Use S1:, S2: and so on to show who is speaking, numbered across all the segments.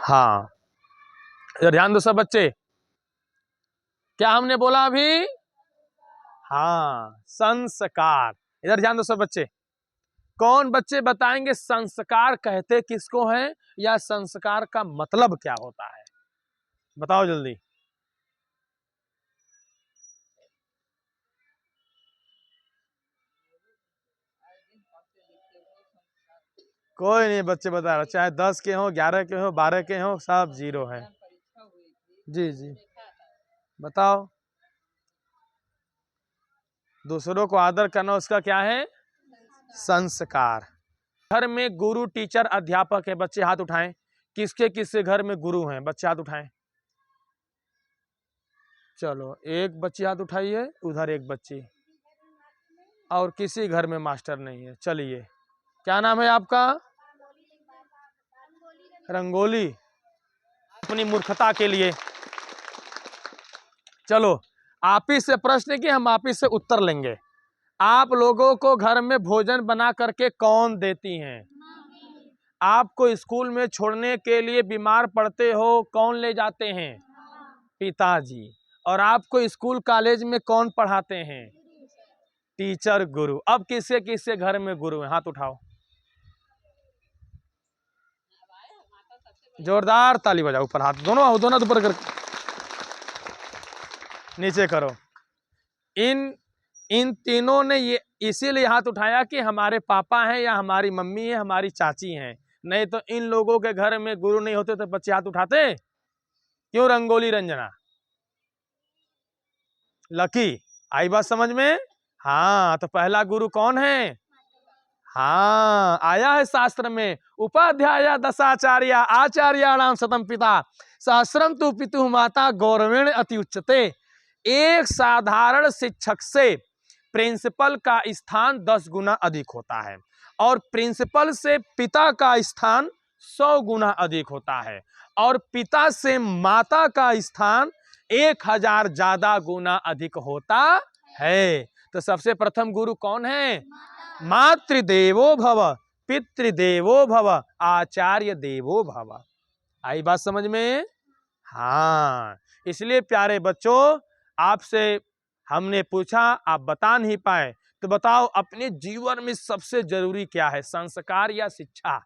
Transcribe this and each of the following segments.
S1: हाँ, इधर ध्यान दो सब बच्चे, क्या हमने बोला अभी? हाँ, संस्कार। इधर ध्यान दो सब बच्चे, कौन बच्चे बताएंगे संस्कार कहते किसको हैं या संस्कार का मतलब क्या होता है? बताओ जल्दी। कोई नहीं बच्चे बता रहे, चाहे 10 के हो, 11 के हो, 12 के हो, सब 0 है। जी जी बताओ। दूसरों को आदर करना उसका क्या है? संस्कार। घर में गुरु टीचर अध्यापक है, बच्चे हाथ उठाएं। किसके किसके घर में गुरु हैं? बच्चे हाथ उठाएं। चलो, एक बच्ची हाथ उठाइए, उधर एक बच्ची, और किसी घर में मास्टर नहीं है। चलिए, क्या नाम है आपका? रंगोली। अपनी मूर्खता के लिए। चलो, आप ही से प्रश्न की हम आप ही से उत्तर लेंगे। आप लोगों को घर में भोजन बना करके कौन देती हैं? आपको स्कूल में छोड़ने के लिए बीमार पड़ते हो कौन ले जाते हैं? पिताजी। और आपको स्कूल कॉलेज में कौन पढ़ाते हैं? टीचर, गुरु। अब किसके किसके घर में गुरु है? हाथ उठाओ, जोरदार ताली बजाओ। ऊपर हाथ, दोनों दोनों ऊपर कर, नीचे करो। इन तीनों ने ये इसीलिए हाथ उठाया कि हमारे पापा हैं या हमारी मम्मी है, हमारी चाची हैं। नहीं तो इन लोगों के घर में गुरु नहीं होते तो बच्चे हाथ उठाते क्यों? रंगोली रंजना, लकी। आई बात समझ में? हाँ, तो पहला गुरु कौन है? हाँ, आया है शास्त्र में, उपाध्याय दशाचार्य आचार्याणाम शतम पिता सहस्रम तु पितु माता गौरवेण अति उच्चते। एक साधारण शिक्षक से प्रिंसिपल का स्थान 10 गुना अधिक होता है, और प्रिंसिपल से पिता का स्थान 100 गुना अधिक होता है, और पिता से माता का स्थान 1000 ज्यादा गुना अधिक होता है। तो सबसे प्रथम गुरु कौन है? मातृदेवो भव, पितृदेवो भव, आचार्य देवो भव। आई बात समझ में? हाँ, इसलिए प्यारे बच्चों, आपसे हमने पूछा, आप बता नहीं पाए, तो बताओ अपने जीवन में सबसे जरूरी क्या है, संस्कार या शिक्षा?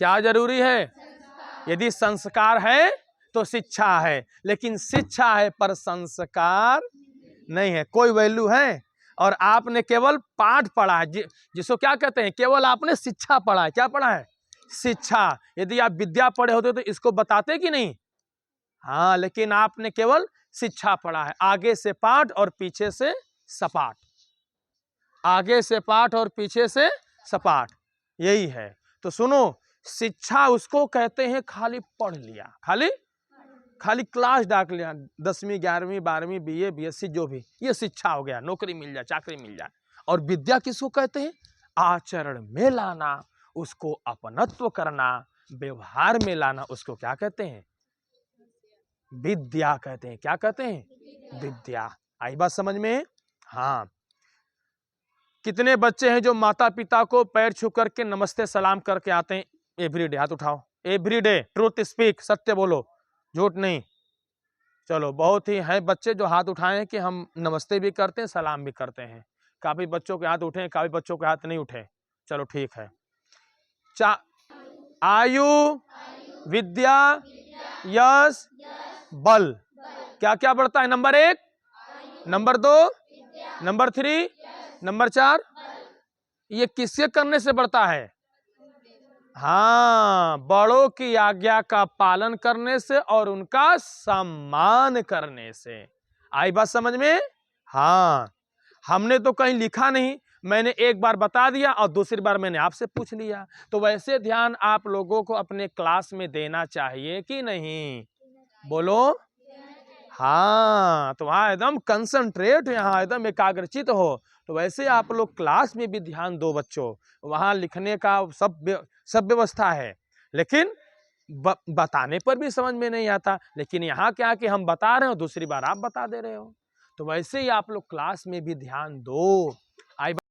S1: क्या जरूरी है? यदि संस्कार है तो शिक्षा है, लेकिन शिक्षा है पर संस्कार नहीं है, कोई वैल्यू है? और आपने केवल पाठ पढ़ा है, जिसको क्या कहते हैं, केवल आपने शिक्षा पढ़ा है। क्या पढ़ा है? शिक्षा। यदि आप विद्या पढ़े होते तो इसको बताते कि नहीं? हाँ, लेकिन आपने केवल शिक्षा पढ़ा है। आगे से पाठ और पीछे से सपाट, आगे से पाठ और पीछे से सपाट, यही है। तो सुनो, शिक्षा उसको कहते हैं खाली पढ़ लिया, खाली क्लास डाक लिया, 10वीं 11वीं 12वीं बीए बीएससी जो भी, ये शिक्षा हो गया, नौकरी मिल जाए, चाकरी मिल जाए। और विद्या किसको कहते हैं? आचरण में लाना, उसको अपनत्व करना, व्यवहार में लाना, उसको क्या कहते हैं? विद्या कहते हैं। क्या कहते हैं? विद्या। आई बात समझ में? हाँ। कितने बच्चे हैं जो माता पिता को पैर छू करके नमस्ते सलाम करके आते हैं एवरीडे? हाथ उठाओ। एवरीडे, ट्रूथ स्पीक, सत्य बोलो, झूठ नहीं। चलो, बहुत ही है बच्चे जो हाथ उठाए हैं कि हम नमस्ते भी करते हैं, सलाम भी करते हैं। काफी बच्चों के हाथ उठे, काफी बच्चों के हाथ नहीं उठे। चलो ठीक है। आयु, विद्या, यश, बल, क्या क्या बढ़ता है? Number 1, number 2, number 3, number 4। ये किसके करने से बढ़ता है? हाँ, बड़ों की आज्ञा का पालन करने से और उनका सम्मान करने से। आई बात समझ में? हाँ, हमने तो कहीं लिखा नहीं, मैंने एक बार बता दिया और दूसरी बार मैंने आपसे पूछ लिया। तो वैसे ध्यान आप लोगों को अपने क्लास में देना चाहिए कि नहीं? बोलो। हाँ, तो वहां एकदम कंसंट्रेट, यहाँ एकदम एकाग्रचित हो। तो वैसे आप लोग क्लास में भी ध्यान दो बच्चों, वहां लिखने का सब व्यवस्था है, लेकिन बताने पर भी समझ में नहीं आता। लेकिन यहाँ क्या कि हम बता रहे हो, दूसरी बार आप बता दे रहे हो। तो वैसे ही आप लोग क्लास में भी ध्यान दो। आई